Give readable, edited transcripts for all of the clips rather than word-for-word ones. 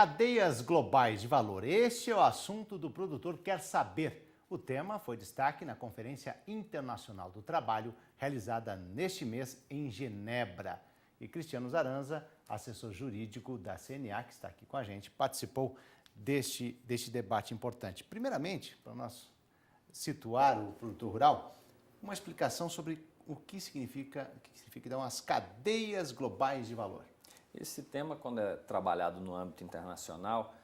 Cadeias globais de valor. Este é o assunto do Produtor Quer Saber. O tema foi destaque na Conferência Internacional do Trabalho, realizada neste mês em Genebra. E Cristiano Zaranza, assessor jurídico da CNA, que está aqui com a gente, participou deste debate importante. Primeiramente, para nós situar o produtor rural, uma explicação sobre o que significa então, as cadeias globais de valor. Esse tema, quando é trabalhado no âmbito internacional,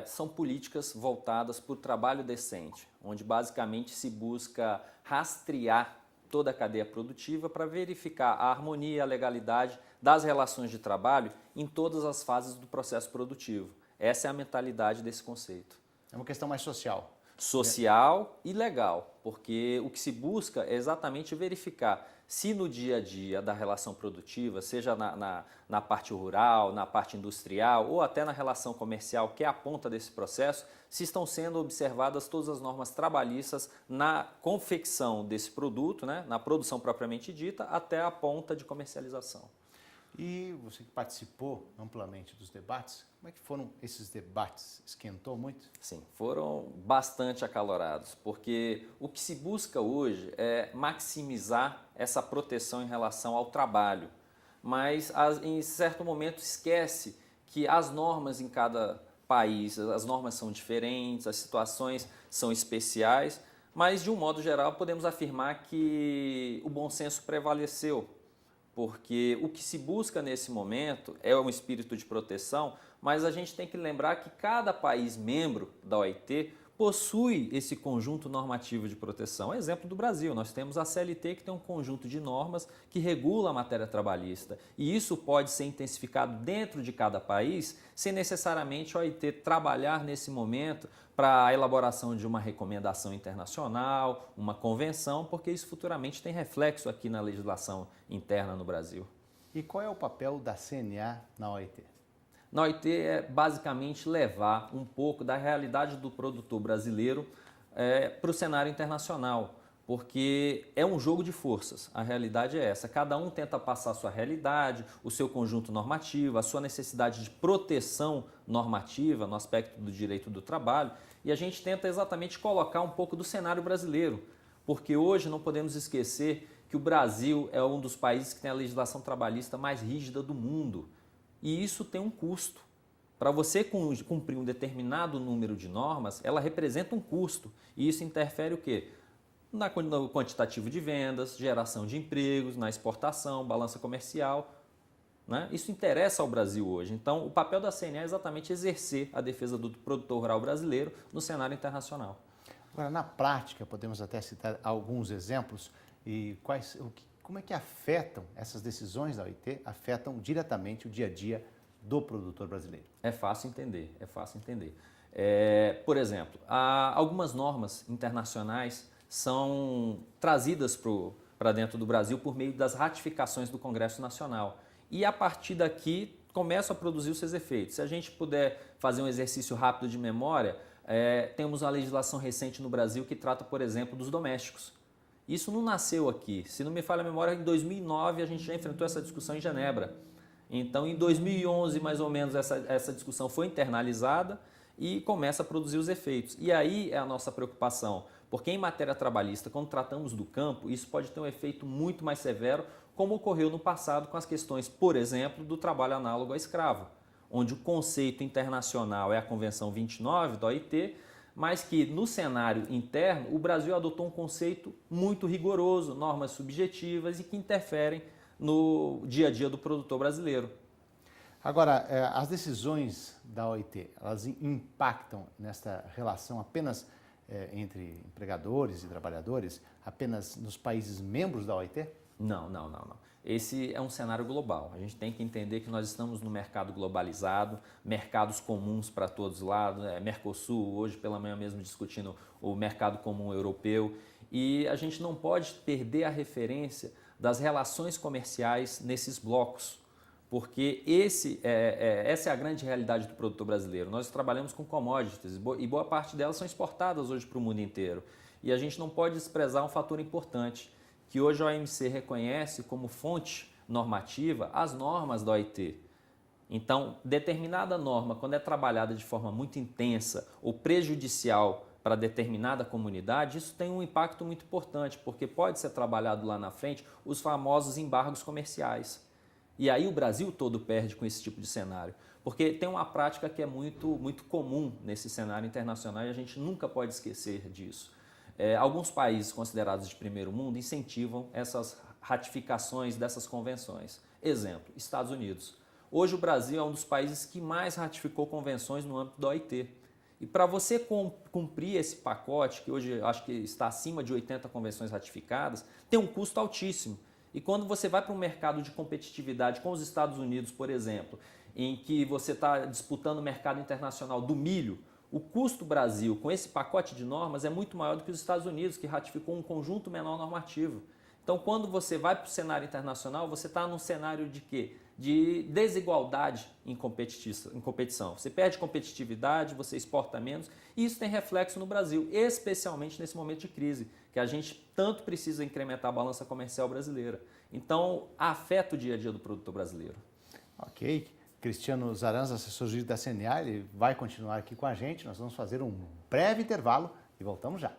são políticas voltadas para o trabalho decente, onde basicamente se busca rastrear toda a cadeia produtiva para verificar a harmonia e a legalidade das relações de trabalho em todas as fases do processo produtivo. Essa é a mentalidade desse conceito. É uma questão mais social. Social e legal, porque o que se busca é exatamente verificar se no dia a dia da relação produtiva, seja na parte rural, na parte industrial ou até na relação comercial, que é a ponta desse processo, se estão sendo observadas todas as normas trabalhistas na confecção desse produto, né, na produção propriamente dita, até a ponta de comercialização. E você que participou amplamente dos debates, como é que foram esses debates? Esquentou muito? Sim, foram bastante acalorados, porque o que se busca hoje é maximizar essa proteção em relação ao trabalho, mas em certo momento esquece que as normas em cada país, as normas são diferentes, as situações são especiais, mas de um modo geral podemos afirmar que o bom senso prevaleceu. Porque o que se busca nesse momento é um espírito de proteção, mas a gente tem que lembrar que cada país membro da OIT possui esse conjunto normativo de proteção. Exemplo do Brasil, nós temos a CLT, que tem um conjunto de normas que regula a matéria trabalhista. E isso pode ser intensificado dentro de cada país, sem necessariamente a OIT trabalhar nesse momento para a elaboração de uma recomendação internacional, uma convenção, porque isso futuramente tem reflexo aqui na legislação interna no Brasil. E qual é o papel da CNA na OIT? Na OIT é basicamente levar um pouco da realidade do produtor brasileiro para o cenário internacional, porque é um jogo de forças, a realidade é essa. Cada um tenta passar a sua realidade, o seu conjunto normativo, a sua necessidade de proteção normativa no aspecto do direito do trabalho, e a gente tenta exatamente colocar um pouco do cenário brasileiro, porque hoje não podemos esquecer que o Brasil é um dos países que tem a legislação trabalhista mais rígida do mundo. E isso tem um custo. Para você cumprir um determinado número de normas, ela representa um custo. E isso interfere o quê? No quantitativo de vendas, geração de empregos, na exportação, balança comercial. Né? Isso interessa ao Brasil hoje. Então, o papel da CNA é exatamente exercer a defesa do produtor rural brasileiro no cenário internacional. Agora, na prática, podemos até citar alguns exemplos e como é que afetam essas decisões da OIT, afetam diretamente o dia a dia do produtor brasileiro? É fácil entender, é fácil entender. Por exemplo, algumas normas internacionais são trazidas para dentro do Brasil por meio das ratificações do Congresso Nacional. E a partir daqui começam a produzir os seus efeitos. Se a gente puder fazer um exercício rápido de memória, temos uma legislação recente no Brasil que trata, por exemplo, dos domésticos. Isso não nasceu aqui. Se não me falha a memória, em 2009 a gente já enfrentou essa discussão em Genebra. Então, em 2011, mais ou menos, essa discussão foi internalizada e começa a produzir os efeitos. E aí é a nossa preocupação, porque em matéria trabalhista, quando tratamos do campo, isso pode ter um efeito muito mais severo, como ocorreu no passado com as questões, por exemplo, do trabalho análogo a escravo, onde o conceito internacional é a Convenção 29 da OIT, mas que no cenário interno o Brasil adotou um conceito muito rigoroso, normas subjetivas e que interferem no dia a dia do produtor brasileiro. Agora, as decisões da OIT, elas impactam nesta relação apenas entre empregadores e trabalhadores, apenas nos países membros da OIT? Não. Esse é um cenário global. A gente tem que entender que nós estamos no mercado globalizado, mercados comuns para todos os lados, Mercosul, hoje pela manhã mesmo discutindo o mercado comum europeu, e a gente não pode perder a referência das relações comerciais nesses blocos, porque essa é a grande realidade do produtor brasileiro. Nós trabalhamos com commodities e boa parte delas são exportadas hoje para o mundo inteiro, e a gente não pode desprezar um fator importante, que hoje a OMC reconhece como fonte normativa as normas da OIT. Então, determinada norma, quando é trabalhada de forma muito intensa ou prejudicial para determinada comunidade, isso tem um impacto muito importante, porque pode ser trabalhado lá na frente os famosos embargos comerciais. E aí o Brasil todo perde com esse tipo de cenário, porque tem uma prática que é muito comum nesse cenário internacional e a gente nunca pode esquecer disso. Alguns países considerados de primeiro mundo incentivam essas ratificações dessas convenções. Exemplo, Estados Unidos. Hoje o Brasil é um dos países que mais ratificou convenções no âmbito da OIT. E para você cumprir esse pacote, que hoje acho que está acima de 80 convenções ratificadas, tem um custo altíssimo. E quando você vai para um mercado de competitividade com os Estados Unidos, por exemplo, em que você está disputando o mercado internacional do milho, o custo Brasil com esse pacote de normas é muito maior do que os Estados Unidos, que ratificou um conjunto menor normativo. Então, quando você vai para o cenário internacional, você está num cenário de quê? De desigualdade em competição. Você perde competitividade, você exporta menos, e isso tem reflexo no Brasil, especialmente nesse momento de crise, que a gente tanto precisa incrementar a balança comercial brasileira. Então, afeta o dia a dia do produtor brasileiro. Ok. Cristiano Zaranza, assessor jurídico da CNA, ele vai continuar aqui com a gente. Nós vamos fazer um breve intervalo e voltamos já.